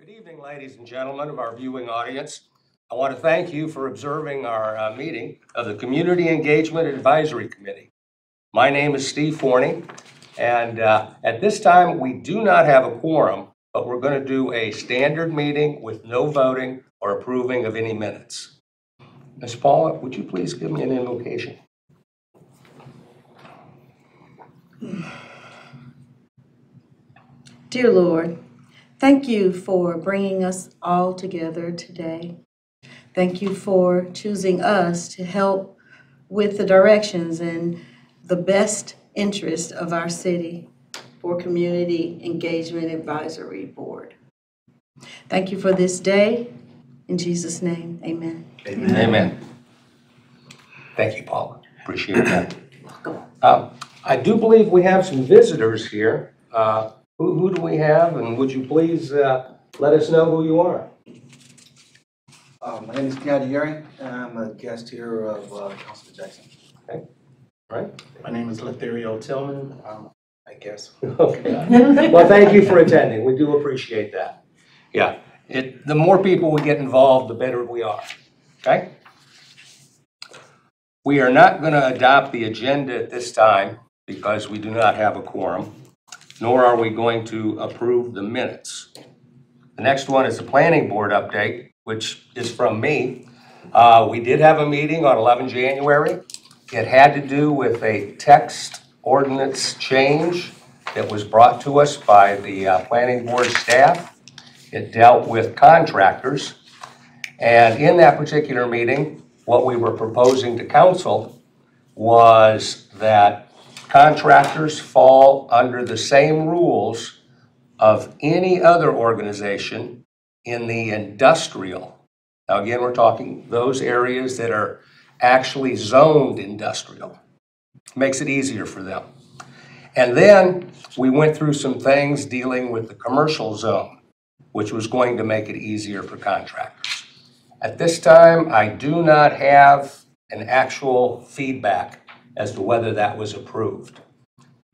Good evening, ladies and gentlemen of our viewing audience. I want to thank you for observing our meeting of the Community Engagement Advisory Committee. My name is Steve Forney, and at this time we do not have a quorum, but we're going to do a standard meeting with no voting or approving of any minutes. Ms. Paula, would you please give me an invocation? Dear Lord, thank you for bringing us all together today. Thank you for choosing us to help with the directions and the best interest of our city for Community Engagement Advisory Board. Thank you for this day. In Jesus' name, amen. Amen. Amen. Thank you, Paula. Appreciate that. I do believe we have some visitors here. Who do we have, and would you please let us know who you are? My name is Keanu Yuri, and I'm a guest here of Councilman Jackson. Okay. All right. My name is Lothario Tillman, I guess. Okay. Well, thank you for attending. We do appreciate that. Yeah. The more people we get involved, the better we are. Okay? We are not going to adopt the agenda at this time because we do not have a quorum, nor are we going to approve the minutes. The next one is the planning board update, which is from me. We did have a meeting on 11 January. It had to do with a text ordinance change that was brought to us by the planning board staff. It dealt with contractors. And in that particular meeting, what we were proposing to council was that contractors fall under the same rules of any other organization in the industrial. Now again, we're talking those areas that are actually zoned industrial. Makes it easier for them. And then we went through some things dealing with the commercial zone, which was going to make it easier for contractors. At this time, I do not have an actual feedback as to whether that was approved.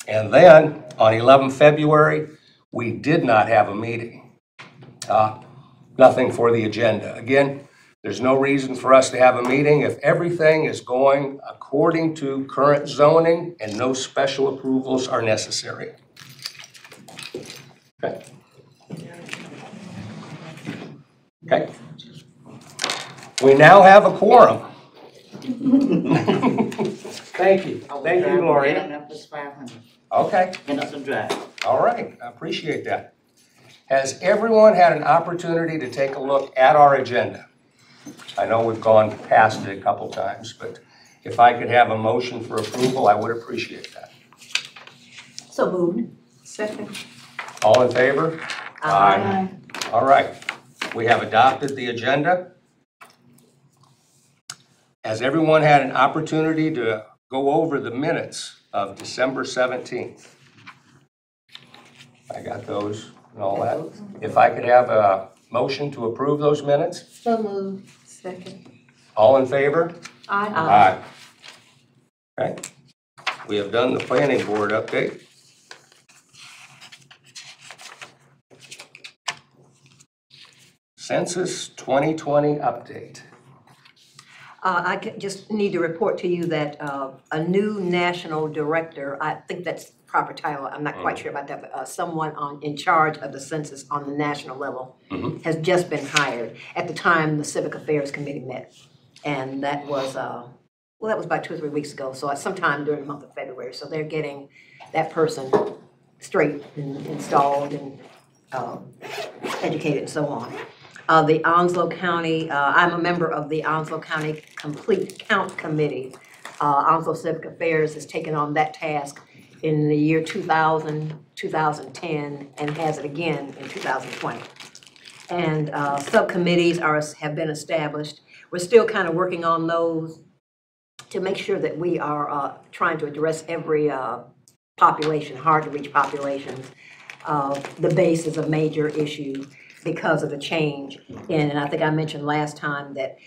And then on 11 February, we did not have a meeting. Nothing for the agenda. Again, there's no reason for us to have a meeting if everything is going according to current zoning and no special approvals are necessary. Okay. Okay. We now have a quorum. Thank you. Thank you, Gloria. Okay. All right. I appreciate that. Has everyone had an opportunity to take a look at our agenda? I know we've gone past it a couple times, but if I could have a motion for approval, I would appreciate that. So moved. Second. All in favor? Aye. All right. We have adopted the agenda. Has everyone had an opportunity to go over the minutes of December 17th? I got those and all that. If I could have a motion to approve those minutes? So moved. Second. All in favor? Aye. Aye. Okay. We have done the planning board update. Census 2020 update. I just need to report to you that a new national director, I think that's the proper title, I'm not quite sure about that, but someone in charge of the census on the national level has just been hired at the time the Civic Affairs Committee met. And that was, well, that was about 2 or 3 weeks ago, so sometime during the month of February. So they're getting that person straight and installed and educated and so on. The Onslow County, I'm a member of the Onslow County Complete Count Committee. Onslow Civic Affairs has taken on that task in the year 2000, 2010, and has it again in 2020. And subcommittees have been established. We're still kind of working on those to make sure that we are trying to address every population, hard to reach populations. The base is a major issue because of the change and I think I mentioned last time that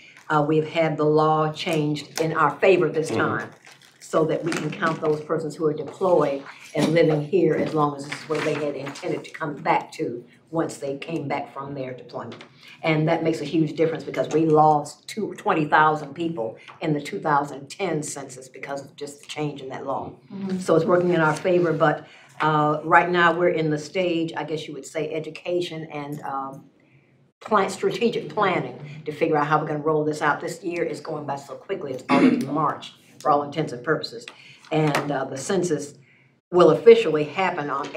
we've had the law changed in our favor this time so that we can count those persons who are deployed and living here as long as this is where they had intended to come back to once they came back from their deployment. And that makes a huge difference because we lost 20,000 people in the 2010 census because of just the change in that law. So it's working in our favor, but right now we're in the stage, I guess you would say, education and strategic planning to figure out how we're going to roll this out. This year is going by so quickly, it's already March for all intents and purposes. And the census will officially happen on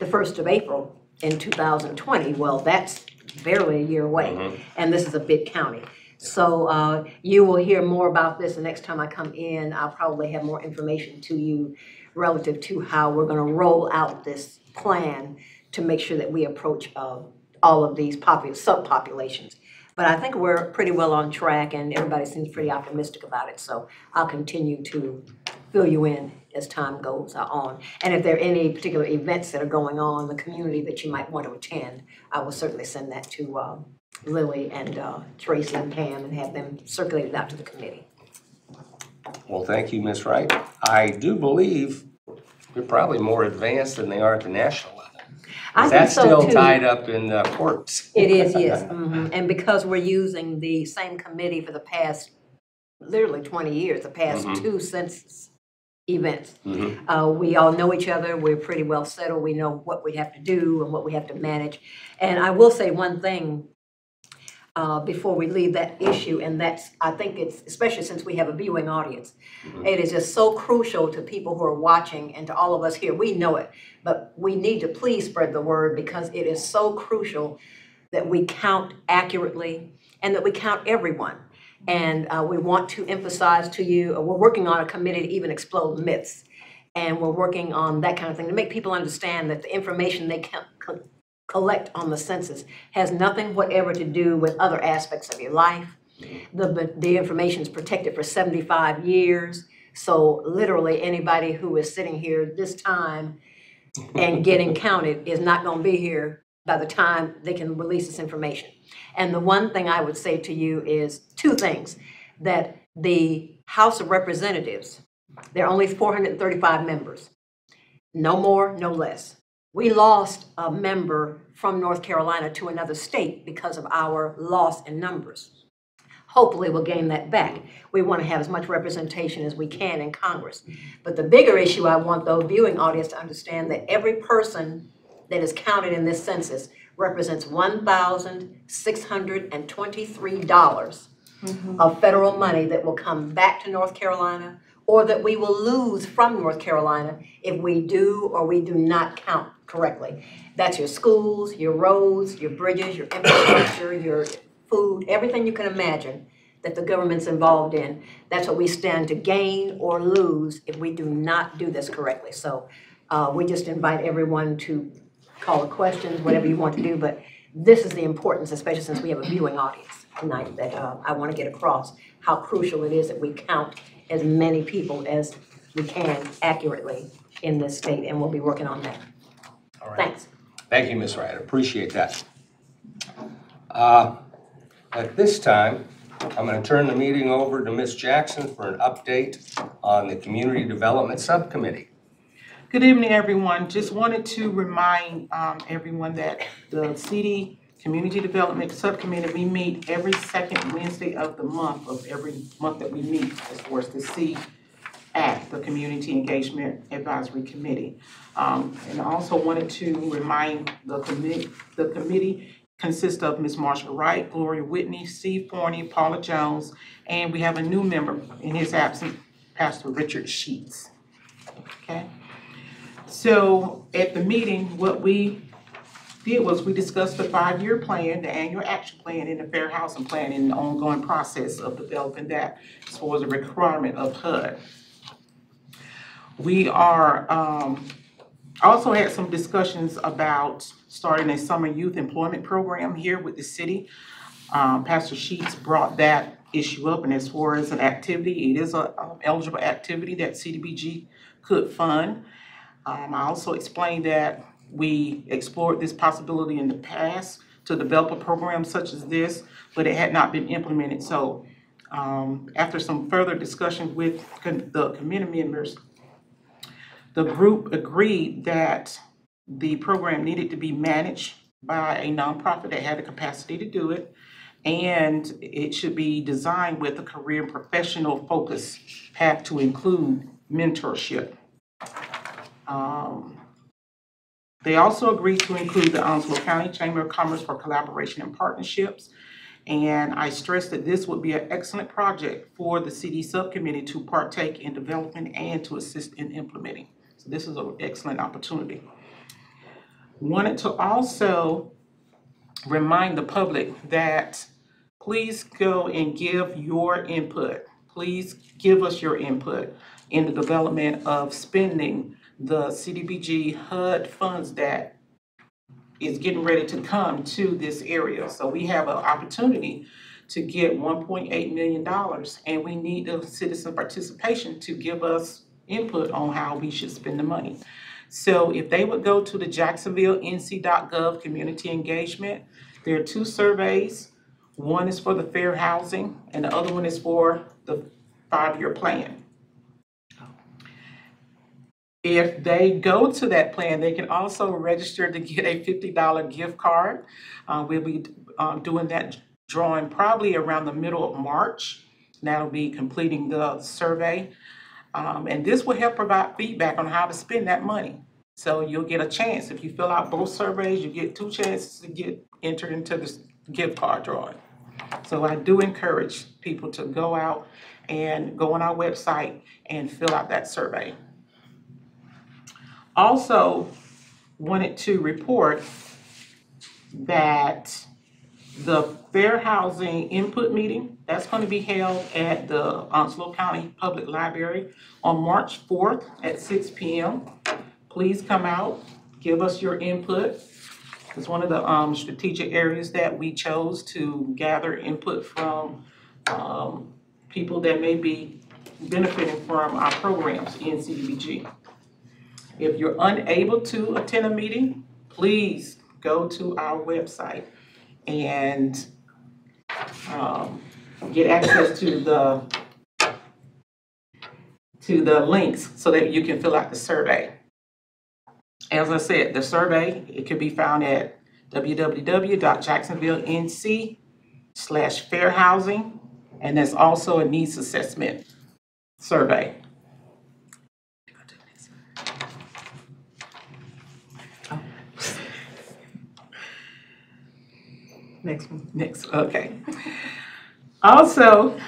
the 1st of April in 2020. Well, that's barely a year away, and this is a big county. So you will hear more about this the next time I come in. I'll probably have more information to you relative to how we're going to roll out this plan to make sure that we approach all of these subpopulations. But I think we're pretty well on track, and everybody seems pretty optimistic about it. So I'll continue to fill you in as time goes on. And if there are any particular events that are going on in the community that you might want to attend, I will certainly send that to Lily and Tracy and Pam and have them circulated out to the committee. Well, thank you, Ms. Wright. I do believe we're probably more advanced than they are at the national level. I think That's so, still too. Tied up in courts. It is, yes. And because we're using the same committee for the past, literally 20 years, the past two census events, we all know each other. We're pretty well settled. We know what we have to do and what we have to manage. And I will say one thing before we leave that issue, and that's, I think it's, especially since we have a viewing audience, it is just so crucial to people who are watching and to all of us here. We know it, but we need to please spread the word because it is so crucial that we count accurately and that we count everyone. And we want to emphasize to you, we're working on a committee to even explode myths. And we're working on that kind of thing to make people understand that the information they can collect on the census has nothing whatever to do with other aspects of your life. The information is protected for 75 years. So literally anybody who is sitting here this time and getting counted is not going to be here by the time they can release this information. And the one thing I would say to you is two things: that the House of Representatives, there are only 435 members, no more, no less. We lost a member from North Carolina to another state because of our loss in numbers. Hopefully we'll gain that back. We want to have as much representation as we can in Congress. But the bigger issue, I want the viewing audience to understand that every person that is counted in this census represents $1,623 of federal money that will come back to North Carolina or that we will lose from North Carolina if we do or we do not count correctly. That's your schools, your roads, your bridges, your infrastructure, your food, everything you can imagine that the government's involved in. That's what we stand to gain or lose if we do not do this correctly. So we just invite everyone to call the questions, whatever you want to do, but this is the importance, especially since we have a viewing audience tonight, that I want to get across how crucial it is that we count as many people as we can accurately in this state, and we'll be working on that. All right. Thanks. Thank you, Ms. Wright. I appreciate that. At this time, I'm going to turn the meeting over to Ms. Jackson for an update on the Community Development Subcommittee. Good evening, everyone. Just wanted to remind everyone that the CD Community Development Subcommittee, we meet every second Wednesday of the month of every month that we meet as far as the CAC, the Community Engagement Advisory Committee. And I also wanted to remind the committee consists of Ms. Marsha Wright, Gloria Whitney, Steve Forney, Paula Jones, and we have a new member in his absence, Pastor Richard Sheets. Okay. So at the meeting, what we did was we discussed the 5-year plan, the annual action plan, and the fair housing plan, and the ongoing process of developing that as far as a requirement of HUD. We are also had some discussions about starting a summer youth employment program here with the city. Pastor Sheets brought that issue up, and as far as an activity, it is an eligible activity that CDBG could fund. I also explained that we explored this possibility in the past to develop a program such as this, but it had not been implemented. So after some further discussion with the committee members, the group agreed that the program needed to be managed by a nonprofit that had the capacity to do it, and it should be designed with a career and professional focus path to include mentorship. They also agreed to include the Onslow County Chamber of Commerce for collaboration and partnerships. And I stressed that this would be an excellent project for the CD subcommittee to partake in developing and to assist in implementing. So this is an excellent opportunity. Wanted to also remind the public that please go and give your input. Please give us your input in the development of spending the CDBG HUD funds that is getting ready to come to this area. So we have an opportunity to get $1.8 million, and we need the citizen participation to give us input on how we should spend the money. So if they would go to the Jacksonville NC.gov community engagement, there are 2 surveys. One is for the fair housing, and the other one is for the 5-year plan. If they go to that plan, they can also register to get a $50 gift card. We'll be doing that drawing probably around the middle of March. That'll be completing the survey. And this will help provide feedback on how to spend that money. So you'll get a chance. If you fill out both surveys, you get 2 chances to get entered into this gift card drawing. So I do encourage people to go out and go on our website and fill out that survey. Also wanted to report that the Fair Housing Input Meeting, that's going to be held at the Onslow County Public Library on March 4th at 6 p.m. Please come out, give us your input. It's one of the strategic areas that we chose to gather input from people that may be benefiting from our programs in CDBG. If you're unable to attend a meeting, please go to our website and get access to the links so that you can fill out the survey. As I said, the survey, it can be found at www.jacksonvillenc/fairhousing, and there's also a needs assessment survey. Next one. Next, okay. Also,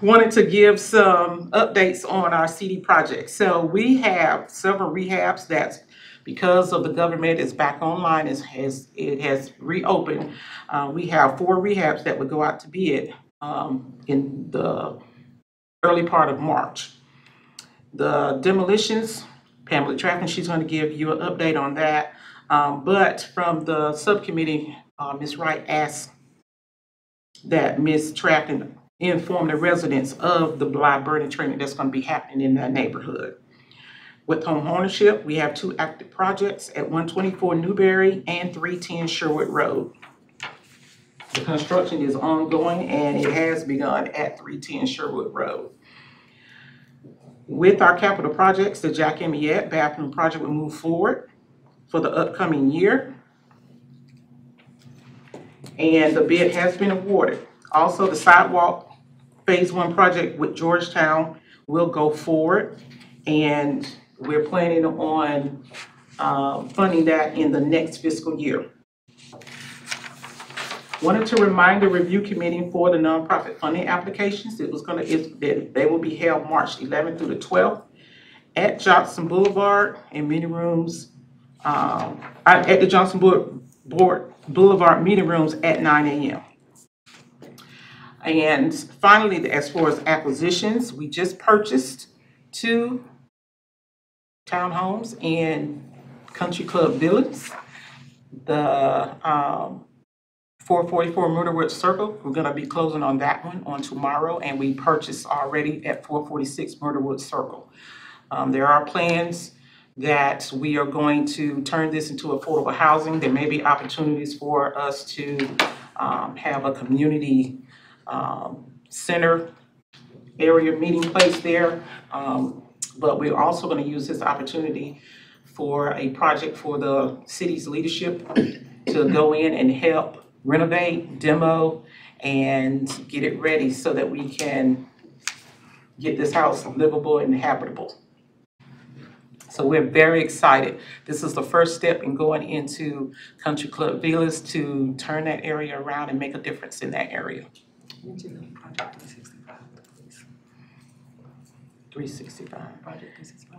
wanted to give some updates on our CD project. So we have several rehabs that's, because of the government is back online, it has reopened. We have 4 rehabs that would go out to bid in the early part of March. The demolitions, Pamela Trafton, she's going to give you an update on that. But from the subcommittee, Ms. Wright asked that Ms. Trafton inform the residents of the live burning training that's going to be happening in that neighborhood. With home ownership, we have 2 active projects at 124 Newberry and 310 Sherwood Road. The construction is ongoing and it has begun at 310 Sherwood Road. With our capital projects, the Jack Amiette bathroom project will move forward for the upcoming year. And the bid has been awarded. Also, the sidewalk phase 1 project with Georgetown will go forward, and we're planning on funding that in the next fiscal year. Wanted to remind the review committee for the nonprofit funding applications. They will be held March 11th through the 12th at Johnson Boulevard in meeting rooms, at the Johnson Boulevard meeting rooms at 9 a.m. And finally, as far as acquisitions, we just purchased 2 townhomes in Country Club Villas. The 444 Murderwood Circle, we're going to be closing on that one on tomorrow, and we purchased already at 446 Murderwood Circle. There are plans that we are going to turn this into affordable housing. There may be opportunities for us to have a community center area meeting place there, but we're also going to use this opportunity for a project for the city's leadership to go in and help renovate, demo, and get it ready so that we can get this house livable and habitable. So we're very excited. This is the first step in going into Country Club Villas to turn that area around and make a difference in that area. Project 365, please. 365. Project 365.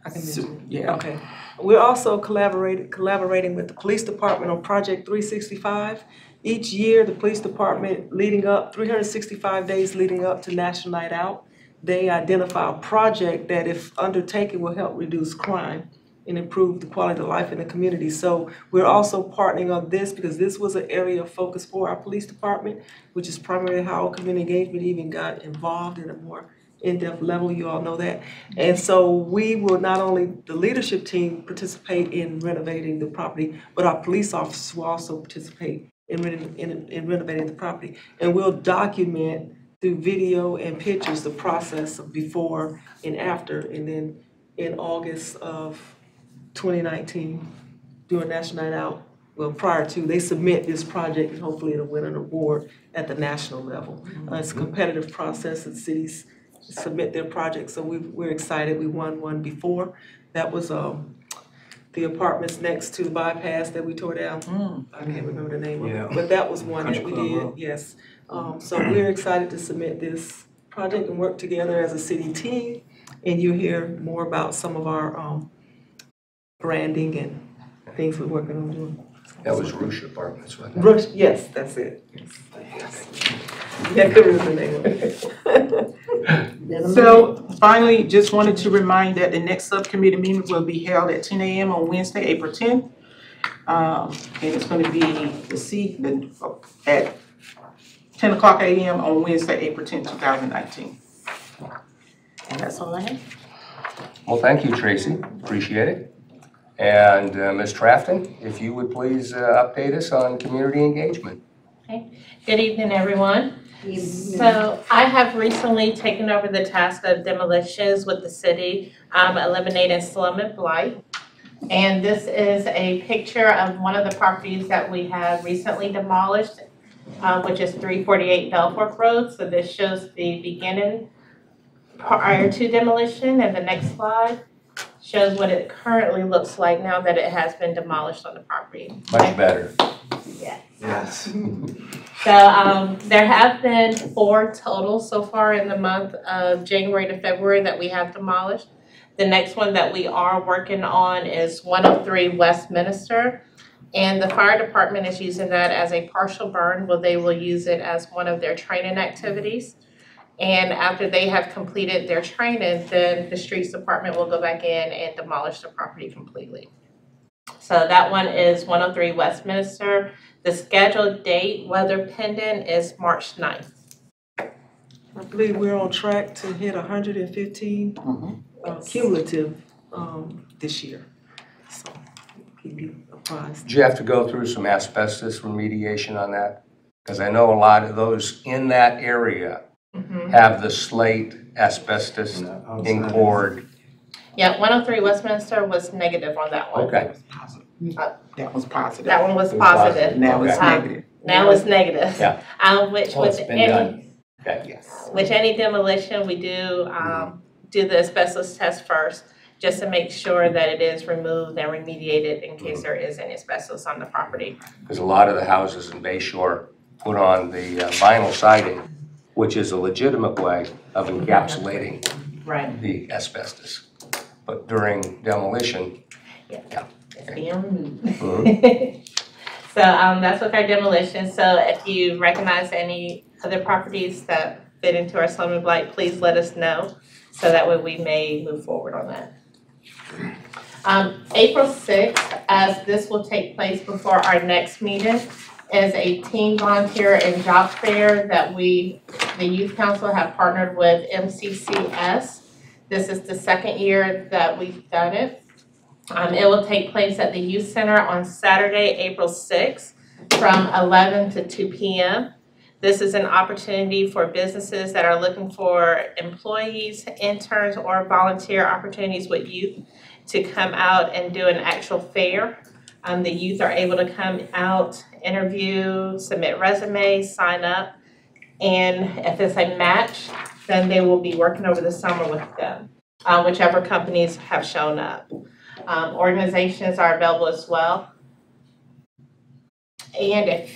I can mention. Yeah. Okay. We're also collaborating with the police department on Project 365. Each year, the police department 365 days leading up to National Night Out, they identify a project that, if undertaken, will help reduce crime and improve the quality of life in the community. So we're also partnering on this because this was an area of focus for our police department, which is primarily how community engagement even got involved in a more in-depth level, you all know that. And so we will not only, the leadership team, participate in renovating the property, but our police officers will also participate in renovating the property. And we'll document through video and pictures the process of before and after. And then in August of 2019, during National Night Out, well, prior to, they submit this project and hopefully it'll win an award at the national level. It's a competitive process that cities submit their projects, so we're excited. We won one before. That was the apartments next to the bypass that we tore down. I can't remember the name of it, but that was one that we did, yes. So we're excited to submit this project and work together as a city team, and you'll hear more about some of our branding and things we're working on doing. That was Roosh Apartments, wasn't it? Rush, yes, that's it. Yes. Yeah, I couldn't remember the name of it. So finally, just wanted to remind that the next subcommittee meeting will be held at 10 a.m. on Wednesday, April 10th. And it's going to be at 10 o'clock a.m. on Wednesday, April 10th, 2019. And that's all I have. Well, thank you, Tracy. Appreciate it. And Ms. Trafton, if you would please update us on community engagement. Okay. Good evening, everyone. So I have recently taken over the task of demolitions with the city, eliminating slum and blight. And this is a picture of one of the properties that we have recently demolished, which is 348 Belfork Road. So this shows the beginning prior to demolition, and the next slide shows what it currently looks like now that it has been demolished on the property. Much better. Yes. Yes. So there have been 4 total so far in the month of January to February that we have demolished. The next one that we are working on is 103 Westminster. And the fire department is using that as a partial burn, where they will use it as one of their training activities. And after they have completed their training, then the streets department will go back in and demolish the property completely. So that one is 103 Westminster. The scheduled date, weather pending, is March 9th. I believe we're on track to hit 115 cumulative this year. So keep you apprised. Did you have to go through some asbestos remediation on that? Because I know a lot of those in that area have the slate asbestos in cord. Yeah, 103 Westminster was negative on that one. Okay. That was positive. That one was positive. Now it's Okay. negative. Now it's negative. Yeah. Which Well, it's with been any, done. Okay. Yes. with any demolition, we do the asbestos test first, just to make sure that it is removed and remediated in case there is any asbestos on the property. Because a lot of the houses in Bayshore put on the vinyl siding, which is a legitimate way of encapsulating Right. the asbestos. But during demolition, It's being removed. Mhm. So that's with our demolition. So if you recognize any other properties that fit into our slum and blight, please let us know, so that way we may move forward on that. April 6th, as this will take place before our next meeting, is a teen volunteer and job fair that the Youth Council have partnered with MCCS. This is the second year that we've done it. It will take place at the Youth Center on Saturday, April 6th from 11 to 2 p.m. This is an opportunity for businesses that are looking for employees, interns, or volunteer opportunities with youth. to come out and do an actual fair. The youth are able to come out, interview, submit resumes, sign up, and if it's a match, then they will be working over the summer with them, whichever companies have shown up. Organizations are available as well. And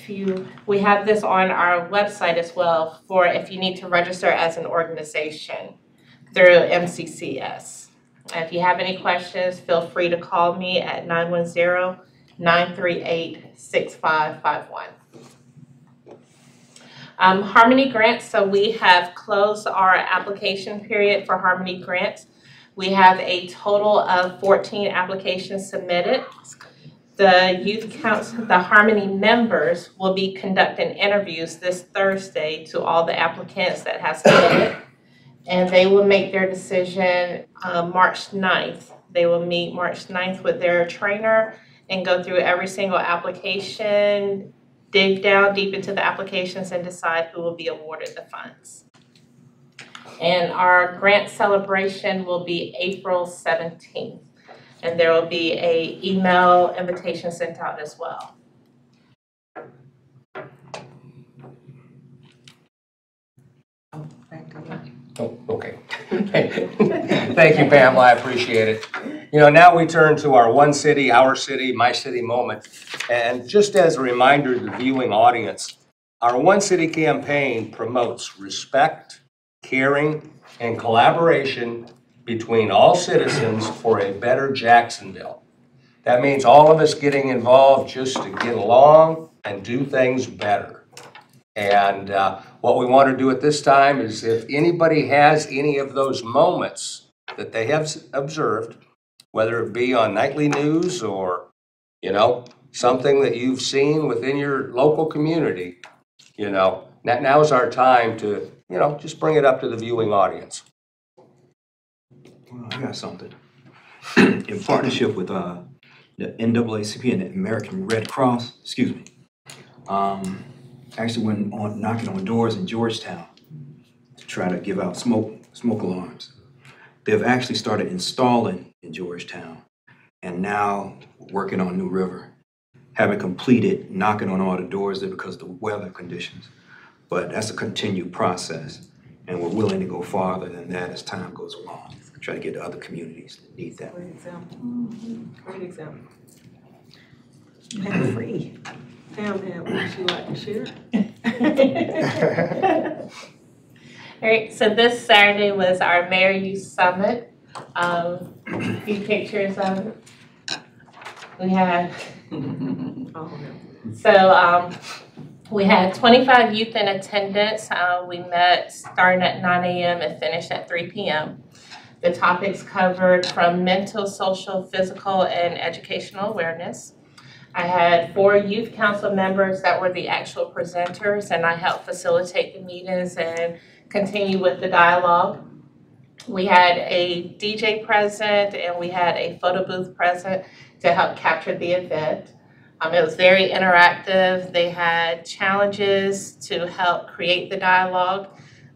we have this on our website as well for if you need to register as an organization through MCCS. If you have any questions, feel free to call me at 910-938-6551. Harmony Grants, so we have closed our application period for Harmony Grants. We have a total of 14 applications submitted. The youth council, the Harmony members will be conducting interviews this Thursday to all the applicants that have submitted. And they will make their decision March 9th. They will meet March 9th with their trainer and go through every single application, dig down deep into the applications and decide who will be awarded the funds. And our grant celebration will be April 17th. And there will be an email invitation sent out as well. Oh, okay. Thank you, Pamela, I appreciate it. You know, now we turn to our one city, our city, my city moment. And just as a reminder to the viewing audience, our One City campaign promotes respect, caring, and collaboration between all citizens for a better Jacksonville. That means all of us getting involved just to get along and do things better. And what we want to do at this time is if anybody has any of those moments that they have observed, whether it be on nightly news or, you know, something that you've seen within your local community, you know, now is our time to, you know, just bring it up to the viewing audience. Well, I got something. In partnership with the NAACP and the American Red Cross, excuse me, actually went on knocking on doors in Georgetown to try to give out smoke alarms. They've actually started installing in Georgetown and now working on New River. Haven't completed knocking on all the doors there because of the weather conditions, but that's a continued process, and we're willing to go farther than that as time goes along. Try to get to other communities that need that. Great example. Great example. And free. Pam had one she'd like to share. All right, so this Saturday was our Mayor Youth Summit. A few pictures of it. We had, we had 25 youth in attendance. We met starting at 9 a.m. and finished at 3 p.m. The topics covered from mental, social, physical, and educational awareness. I had 4 youth council members that were the actual presenters, and I helped facilitate the meetings and continue with the dialogue. We had a DJ present and we had a photo booth present to help capture the event. It was very interactive. They had challenges to help create the dialogue.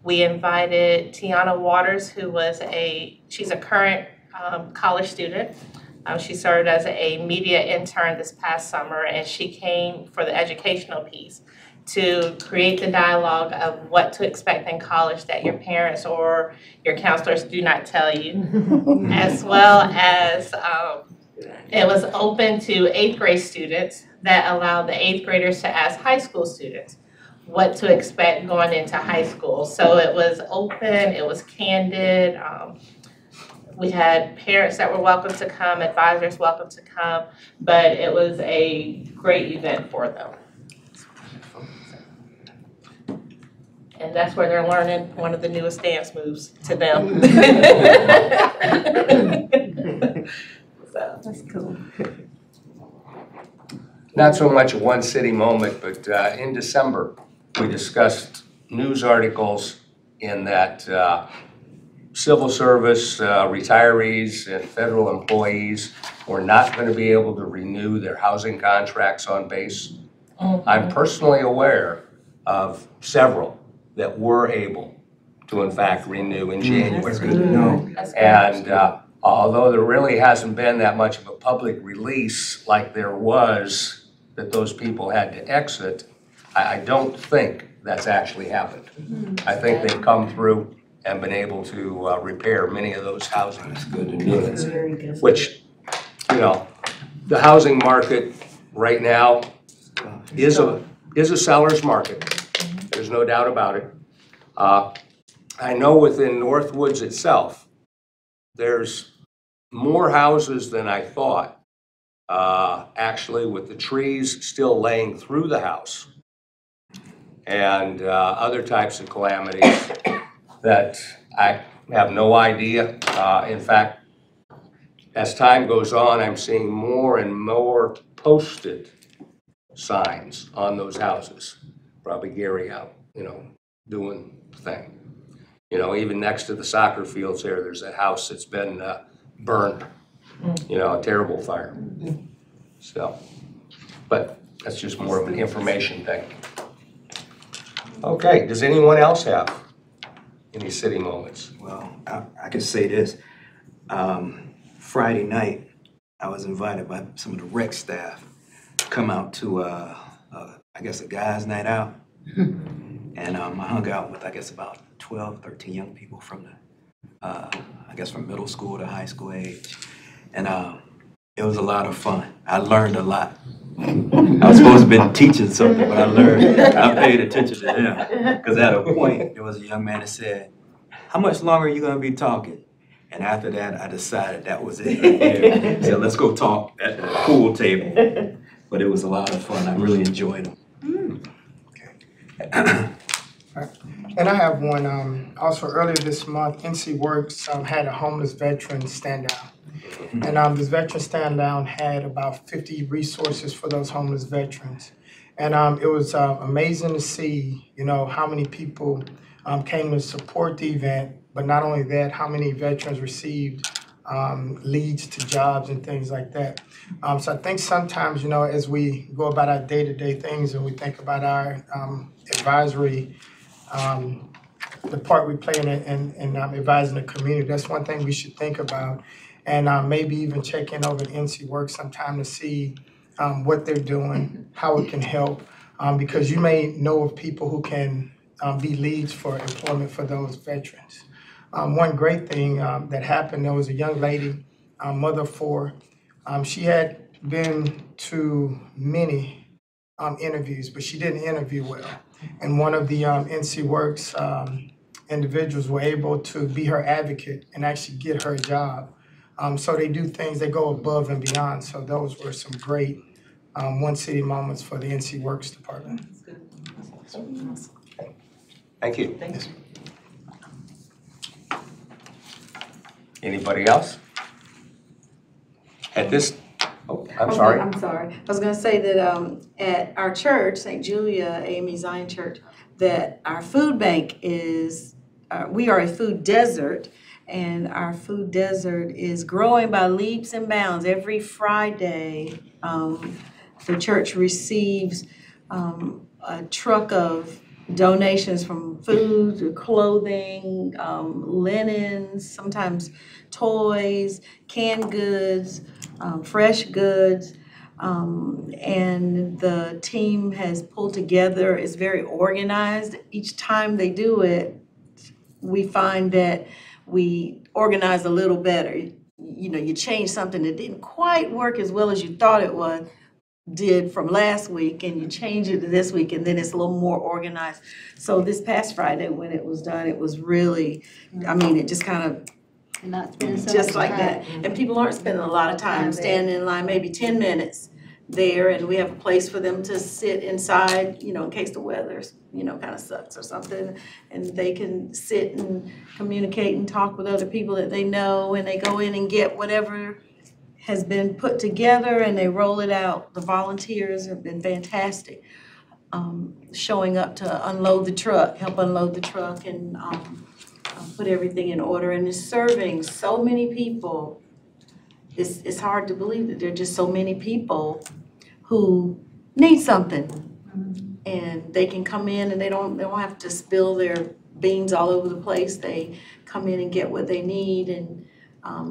We invited Tiana Waters, who was she's a current college student. She served as a media intern this past summer, and she came for the educational piece to create the dialogue of what to expect in college that your parents or your counselors do not tell you, as well as it was open to 8th grade students that allowed the 8th graders to ask high school students what to expect going into high school. So it was open, it was candid. We had parents that were welcome to come, advisors welcome to come, but it was a great event for them. And that's where they're learning one of the newest dance moves to them. So that's cool. Not so much a one city moment, but in December, we discussed news articles in that civil service retirees and federal employees were not going to be able to renew their housing contracts on base. Mm-hmm. I'm personally aware of several that were able to, in fact, renew in January. That's good to know. And Although there really hasn't been that much of a public release like there was that those people had to exit, I don't think that's actually happened. I think they've come through and been able to repair many of those housing units, which, you know, the housing market right now is a seller's market. There's no doubt about it. I know within Northwoods itself, there's more houses than I thought, actually, with the trees still laying through the house and other types of calamities that I have no idea. In fact, as time goes on, I'm seeing more and more posted signs on those houses. Probably Gary out, you know, doing the thing. You know, even next to the soccer fields there's a house that's been burned, you know, a terrible fire. So, but that's just more of an information thing. Okay, does anyone else have any city moments? Well, I can say this. Friday night, I was invited by some of the rec staff to come out to, I guess, a guys' night out. And I hung out with, I guess, about 12, 13 young people from the, I guess, from middle school to high school age. And it was a lot of fun. I learned a lot. I was supposed to have been teaching something, but I paid attention to them. Because at a point, there was a young man that said, "How much longer are you going to be talking?" And after that, I decided that was it. Yeah. So let's go talk at the pool table. But it was a lot of fun. I really enjoyed them. And I have one, also earlier this month, NC Works had a homeless veteran stand down. And this veteran stand down had about 50 resources for those homeless veterans. And it was amazing to see, you know, how many people came to support the event, but not only that, how many veterans received leads to jobs and things like that. So I think sometimes, you know, as we go about our day-to-day things and we think about our advisory, the part we play in advising the community, that's one thing we should think about. And maybe even check in over at NC Works sometime to see what they're doing, how it can help, because you may know of people who can be leads for employment for those veterans. One great thing that happened, there was a young lady, mother of four. She had been to many interviews, but she didn't interview well. And one of the NC Works individuals were able to be her advocate and actually get her a job. So they do things, they go above and beyond. So those were some great One City moments for the NC Works department. Thank you. Anybody else? At this, oh, I'm sorry. I'm sorry. I was going to say that at our church, St. Julia AME Zion Church, that our food bank is, we are a food desert, and our food desert is growing by leaps and bounds. Every Friday, the church receives a truck of donations from food to clothing, linens, sometimes toys, canned goods, fresh goods. And the team has pulled together, is very organized. Each time they do it, we find that we organize a little better. You know, you change something that didn't quite work as well as you thought it did from last week, and you change it to this week, and then it's a little more organized. So this past Friday when it was done, it was really, I mean, it just kind of, just like that. And people aren't spending a lot of time standing in line, maybe 10 minutes there, and we have a place for them to sit inside, you know, in case the weather's, you know, kind of sucks or something, and they can sit and communicate and talk with other people that they know, and they go in and get whatever has been put together and they roll it out. The volunteers have been fantastic, showing up to unload the truck, help unload the truck, and put everything in order, and is serving so many people. It's hard to believe that there are just so many people who need something, and they can come in and they don't have to spill their beans all over the place. They come in and get what they need, and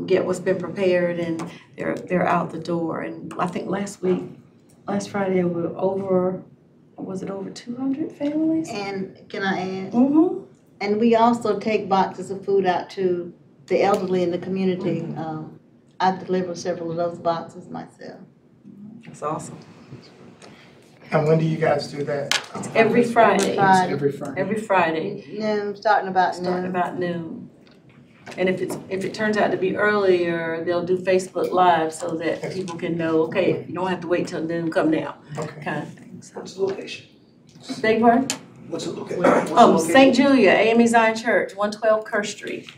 get what's been prepared, and they're out the door. And I think last Friday, we were over, was it over 200 families? And can I add? Mm-hmm. And we also take boxes of food out to the elderly in the community. I deliver several of those boxes myself. That's awesome. And when do you guys do that? It's every Friday. Every Friday. Every Friday. Noon, starting about noon. And if it turns out to be earlier, they'll do Facebook Live so that people can know, okay, you don't have to wait till noon, come now, Okay. kind of thing. So. What's the location? Beg pardon? What's the location? St. Julia, AME Zion Church, 112 Kerr Street.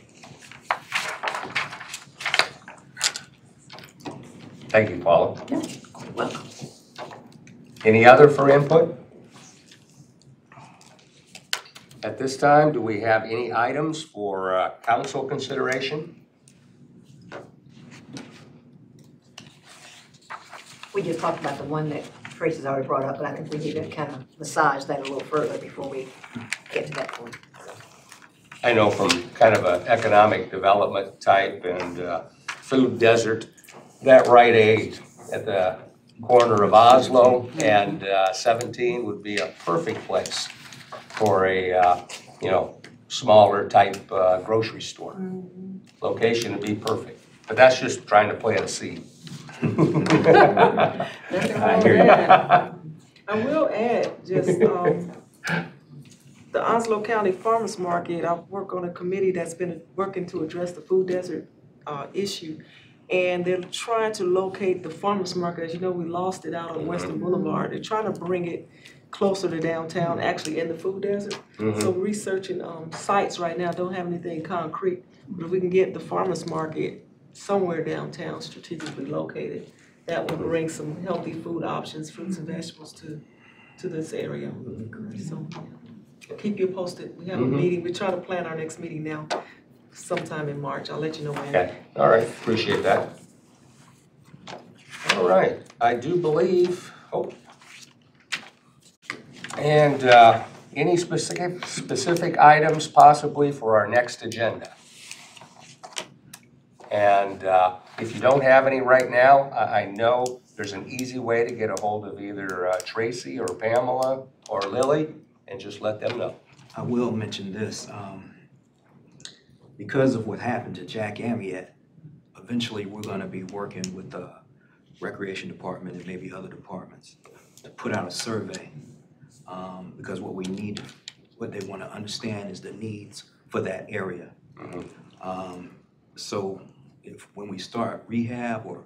Thank you, Paula. Yeah, welcome. Any other for input? At this time, do we have any items for council consideration? We just talked about the one that Tracy's already brought up, but I think we need to kind of massage that a little further before we get to that point. I know from kind of an economic development type and food desert, that Rite Aid at the corner of Oslo and 17 would be a perfect place for a, smaller type grocery store. Location would be perfect, but that's just trying to plant a seed. Nothing wrong with that. I will add just, the Oslo County Farmers Market, I work on a committee that's been working to address the food desert issue. And they're trying to locate the farmers market. As you know, we lost it out on Western Boulevard. They're trying to bring it closer to downtown, actually in the food desert. So we're researching sites right now, don't have anything concrete. But if we can get the farmers market somewhere downtown strategically located, that would bring some healthy food options, fruits and vegetables to this area. So I'll keep you posted. We have a meeting. We're trying to plan our next meeting now. Sometime in March. I'll let you know when. Okay, all right, appreciate that. All right, I do believe, and any specific items possibly for our next agenda? And if you don't have any right now, I know there's an easy way to get a hold of either Tracy or Pamela or Lily and just let them know. I will mention this. Because of what happened to Jack Amiet, eventually we're going to be working with the Recreation Department and maybe other departments to put out a survey. Because what they want to understand is the needs for that area. So when we start rehab or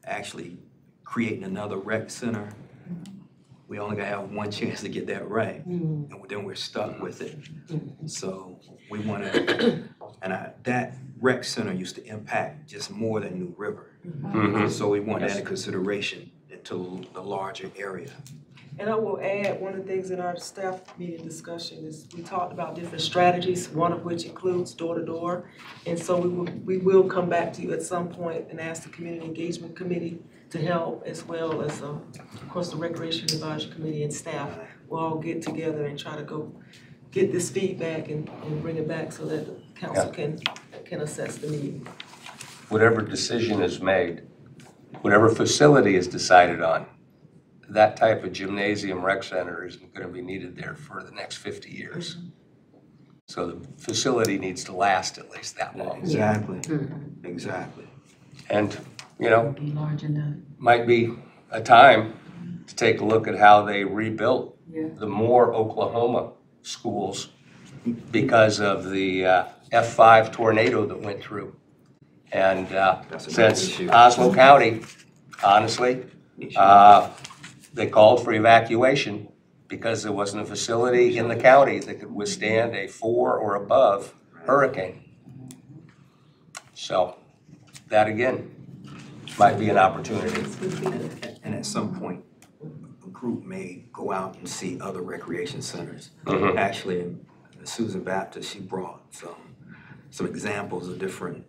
actually creating another rec center, we only gonna have one chance to get that right, and then we're stuck with it. So we want to, and that rec center used to impact just more than New River. So we want that in consideration into the larger area. And I will add, one of the things in our staff meeting discussion is we talked about different strategies, one of which includes door-to-door. And so we will come back to you at some point and ask the Community Engagement Committee to help, as well as, of course, the Recreation Advisory Committee and staff. We'll all get together and try to go get this feedback and bring it back so that the council can assess the need. Whatever decision is made, whatever facility is decided on, that type of gymnasium rec center isn't going to be needed there for the next 50 years. So the facility needs to last at least that long. Exactly, exactly. And, you know, Large enough. might be a time to take a look at how they rebuilt the Moore, Oklahoma schools because of the F5 tornado that went through. And since Oslo County, honestly, they called for evacuation because there wasn't a facility in the county that could withstand a 4 or above hurricane. So that again might be an opportunity. And at some point, a group may go out and see other recreation centers. Actually, Susan Baptist, she brought some examples of different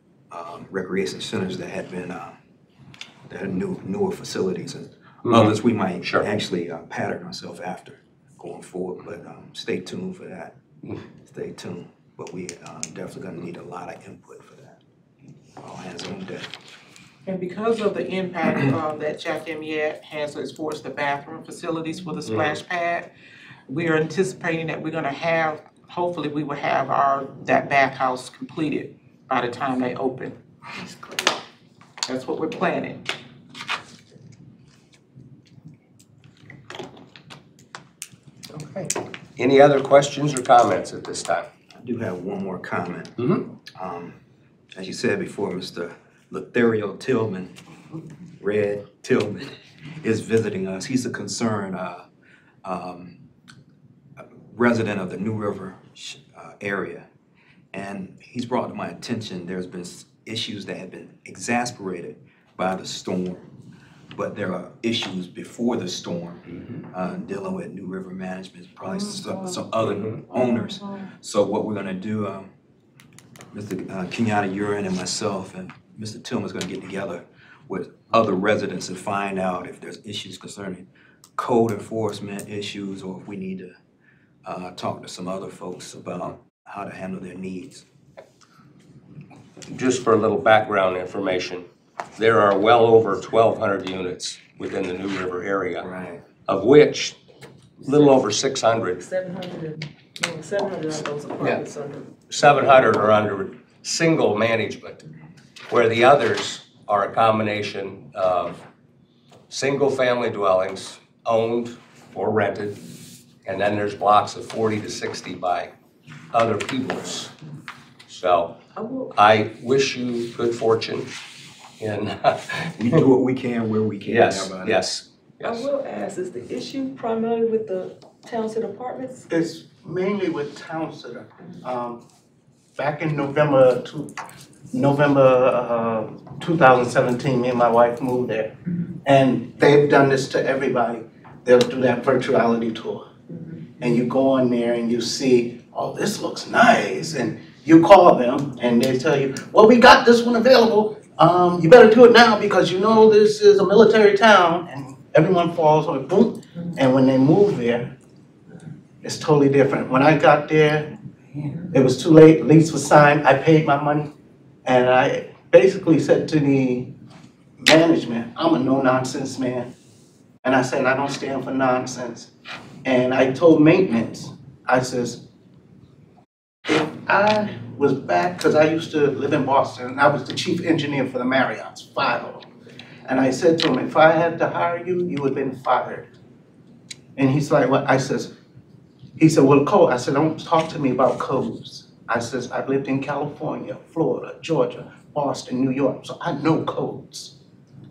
recreation centers that had been that had newer facilities, and others we might actually pattern ourselves after going forward. But stay tuned for that. Stay tuned. But we definitely going to need a lot of input for that. on his own deck. And because of the impact that Jack Amiette has as far as the bathroom facilities for the splash pad, we are anticipating that we're gonna have, hopefully we will have that bathhouse completed by the time they open. That's what we're planning. Okay. Any other questions or comments at this time? I do have one more comment. Mm-hmm. As you said before, Mr. Lothario Tillman, Red Tillman, is visiting us. He's a concerned resident of the New River area. And he's brought to my attention there's been issues that have been exacerbated by the storm. But there are issues before the storm dealing with New River Management, probably some other owners. So what we're gonna do, Mr. Kenyatta Urin and myself and Mr. Tillman's gonna get together with other residents and find out if there's issues concerning code enforcement issues, or if we need to talk to some other folks about how to handle their needs. Just for a little background information, there are well over 1,200 units within the New River area, Right. of which a little over 600, 700 of those apartments under. 700 are under single management, where the others are a combination of single-family dwellings owned or rented, and then there's blocks of 40 to 60 by other peoples. So I wish you good fortune in We do what we can where we can. yes, How about it? yes. I will ask, is the issue primarily with the Townsend Apartments? It's mainly with Townsend. Back in November 2017, me and my wife moved there. And they've done this to everybody. They'll do that virtuality tour. And you go on there and you see, oh, this looks nice. And you call them and they tell you, well, we got this one available. You better do it now because you know this is a military town. And everyone falls on it, boom. And when they move there, it's totally different. When I got there, it was too late, lease was signed, I paid my money. And I basically said to the management, I'm a no-nonsense man. And I said, I don't stand for nonsense. And I told maintenance, I says, if I was back, because I used to live in Boston, and I was the chief engineer for the Marriotts, 5 of them. And I said to him, if I had to hire you, you would have been fired. And he's like, what? He said, well, code. I said, don't talk to me about codes. I says, I've lived in California, Florida, Georgia, Boston, New York, so I know codes.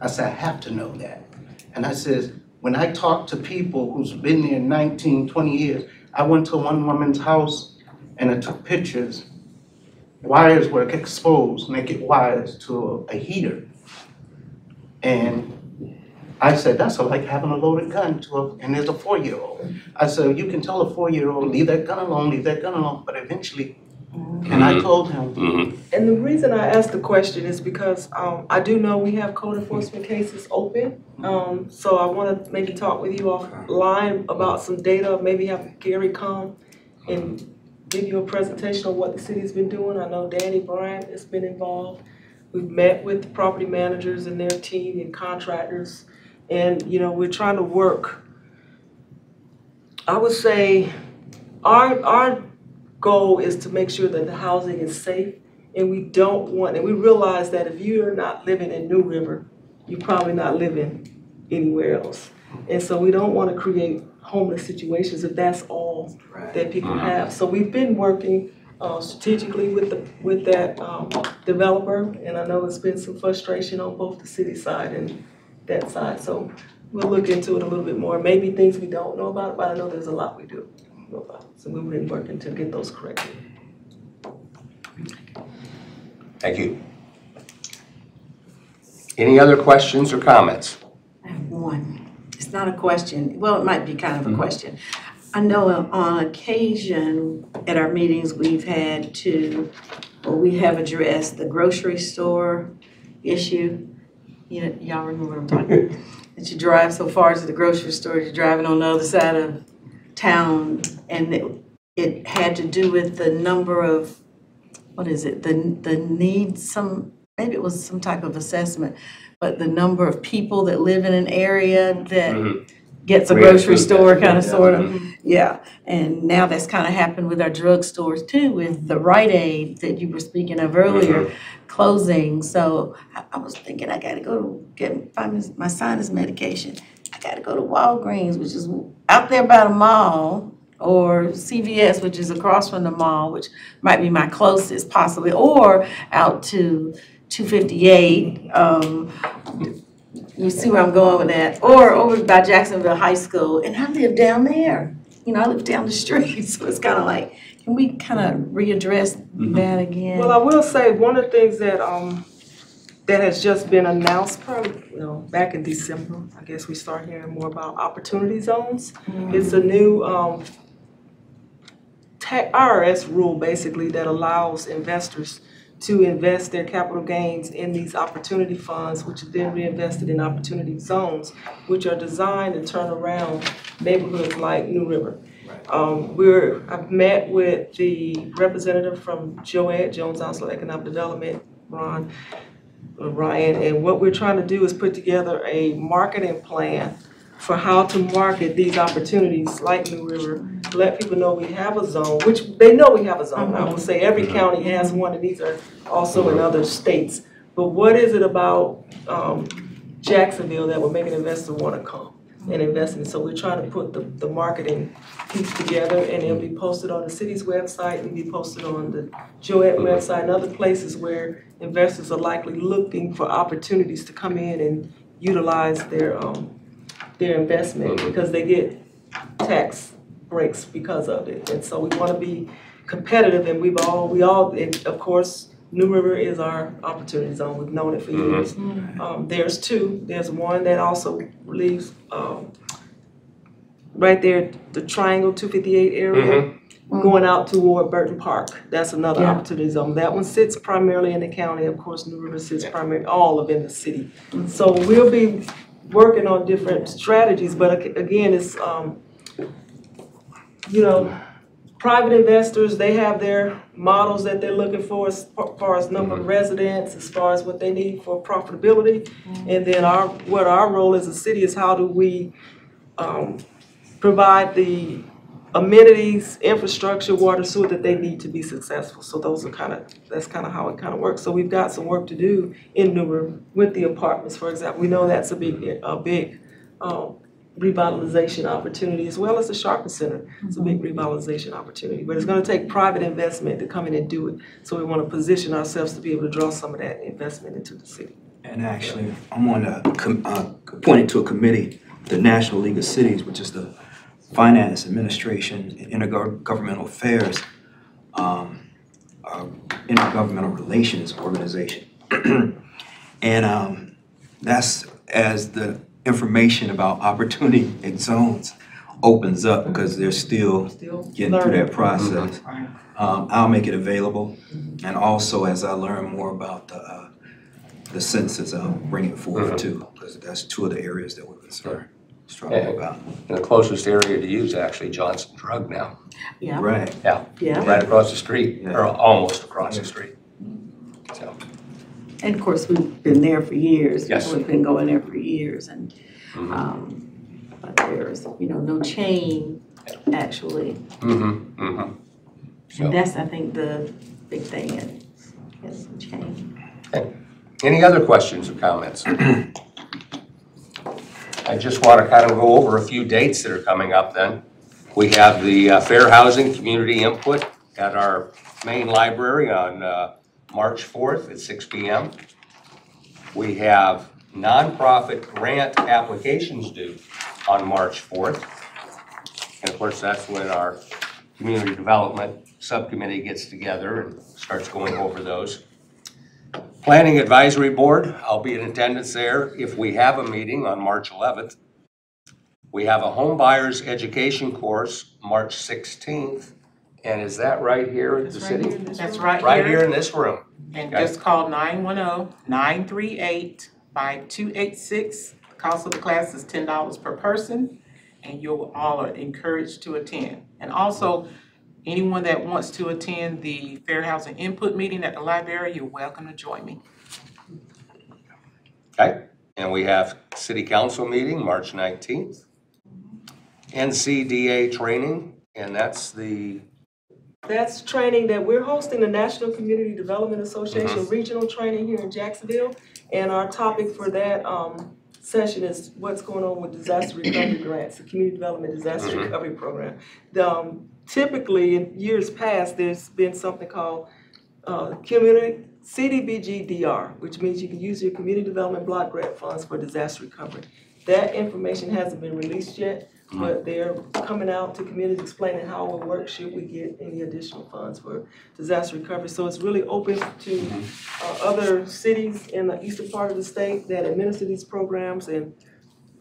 I said, I have to know that. And I says, when I talk to people who's been there 19, 20 years, I went to one woman's house and I took pictures. Wires were exposed, naked wires to a heater. And I said, that's like having a loaded gun and there's a 4-year-old. I said, you can tell a 4-year-old, leave that gun alone, leave that gun alone, but eventually, and I told him. And the reason I asked the question is because I do know we have code enforcement cases open. So I want to maybe talk with you offline about some data, maybe have Gary come and give you a presentation of what the city's been doing. I know Danny Bryant has been involved. We've met with the property managers and their team and contractors. And, you know, we're trying to work. I would say our goal is to make sure that the housing is safe, and we realize that if you're not living in New River, you're probably not living anywhere else. And so we don't want to create homeless situations if that's all that people have. So we've been working strategically with that developer, and I know there's been some frustration on both the city side and that side. So we'll look into it a little bit more. Maybe things we don't know about, but I know there's a lot we do know about. So we've been working to get those corrected. Thank you. Any other questions or comments? I have one. It's not a question. Well, it might be kind of a question. I know on occasion at our meetings we have addressed the grocery store issue. You know, y'all remember what I'm talking about? That you drive so far to the grocery store, you're driving on the other side of town, and it had to do with the number of, what is it, the needs, some maybe it was some type of assessment, but the number of people that live in an area that gets a grocery store kind of sort of, yeah. And now that's kind of happened with our drugstores too, with the Rite Aid that you were speaking of earlier closing. So I was thinking I got to go find my sinus medication. I got to go to Walgreens, which is out there by the mall, or CVS, which is across from the mall, which might be my closest possibly, or out to 258. You see where I'm going with that? Or over by Jacksonville High School, and I live down there. You know, I live down the street, so it's kind of like, can we kind of readdress that again? Well, I will say, one of the things that that has just been announced probably, back in December, I guess we start hearing more about opportunity zones. It's a new IRS rule basically that allows investors to invest their capital gains in these opportunity funds, which are then reinvested in opportunity zones, which are designed to turn around neighborhoods like New River. I've met with the representative from JOED, Jones Council of Economic Development, Ryan, and what we're trying to do is put together a marketing plan for how to market these opportunities like New River, let people know we have a zone, which they know we have a zone. I will say every county has one, and these are also in other states. But what is it about Jacksonville that will make an investor want to come and invest in? So we're trying to put the marketing piece together, and it'll be posted on the city's website, it'll be posted on the JOED website and other places where investors are likely looking for opportunities to come in and utilize their investment, because they get tax breaks because of it. And so we want to be competitive, and we all, and of course, New River is our opportunity zone. We've known it for years. There's two. There's one that also leaves right there, the Triangle 258 area, going out toward Burton Park. That's another opportunity zone. That one sits primarily in the county. Of course, New River sits primarily all of in the city. So we'll be working on different strategies, but again, it's private investors, they have their models that they're looking for as far as number of residents, as far as what they need for profitability. And then what our role as a city is, how do we provide the amenities, infrastructure, water, sewer that they need to be successful. So that's kind of how it kind of works. So we've got some work to do in New River with the apartments, for example. We know that's a big revitalization opportunity, as well as the shopping center. It's a big revitalization opportunity, but it's going to take private investment to come in and do it. So we want to position ourselves to be able to draw some of that investment into the city. And actually, I'm on appointed to a committee, the National League of Cities, which is the Finance, Administration, and Intergovernmental Affairs, Intergovernmental Relations Organization. And that's as the information about opportunity zones opens up, because they're still getting through that process. I'll make it available, and also as I learn more about the census, I'll bring it forward too, because that's two of the areas that we're concerned. About. And the closest area to you is actually Johnson Drug now. Yeah. Right. Yeah. Right across the street, or almost across the street. So. And of course, we've been there for years. Yes. We've been going there for years, and but there's no chain actually. So. And that's, I think, the big thing is the chain. Okay. Any other questions or comments? I just want to kind of go over a few dates that are coming up then. We have the Fair Housing Community Input at our main library on March 4th at 6 p.m. We have nonprofit grant applications due on March 4th. And of course, that's when our Community Development Subcommittee gets together and starts going over those. Planning Advisory Board, I'll be in attendance there if we have a meeting on March 11th. We have a home buyers education course March 16th. And is that right here at the city? That's right here in this room. And just call 910-938-5286. The cost of the class is $10 per person, and you all are encouraged to attend. And also, anyone that wants to attend the Fair Housing Input meeting at the library, you're welcome to join me. Okay, and we have city council meeting, March 19th. NCDA training, and that's That's training that we're hosting, the National Community Development Association regional training here in Jacksonville. And our topic for that session is what's going on with disaster recovery grants, the Community Development Disaster Recovery Program. Typically, in years past, there's been something called community CDBG-DR, which means you can use your community development block grant funds for disaster recovery. That information hasn't been released yet, but they're coming out to communities explaining how it will work should we get any additional funds for disaster recovery. So it's really open to other cities in the eastern part of the state that administer these programs, and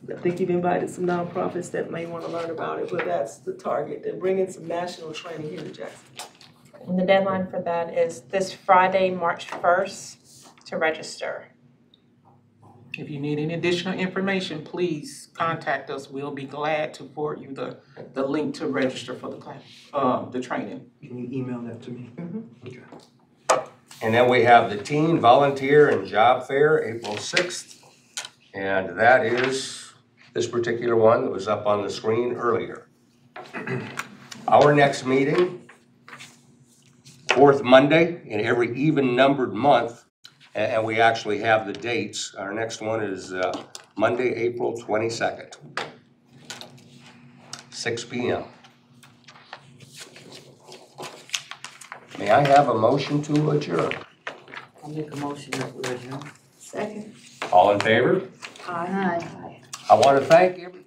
I think you've invited some nonprofits that may want to learn about it, but that's the target. They're bringing some national training here to Jacksonville. And the deadline for that is this Friday, March 1st, to register. If you need any additional information, please contact us. We'll be glad to forward you the link to register for the class, the training. Can you email that to me? Okay. and then we have the teen volunteer and job fair, April 6th. And that is this particular one that was up on the screen earlier. Our next meeting, fourth Monday in every even-numbered month, and we actually have the dates. Our next one is Monday, April 22nd, 6 p.m. May I have a motion to adjourn? I'll make a motion that we adjourn. Second. All in favor? Aye. I want to thank everybody.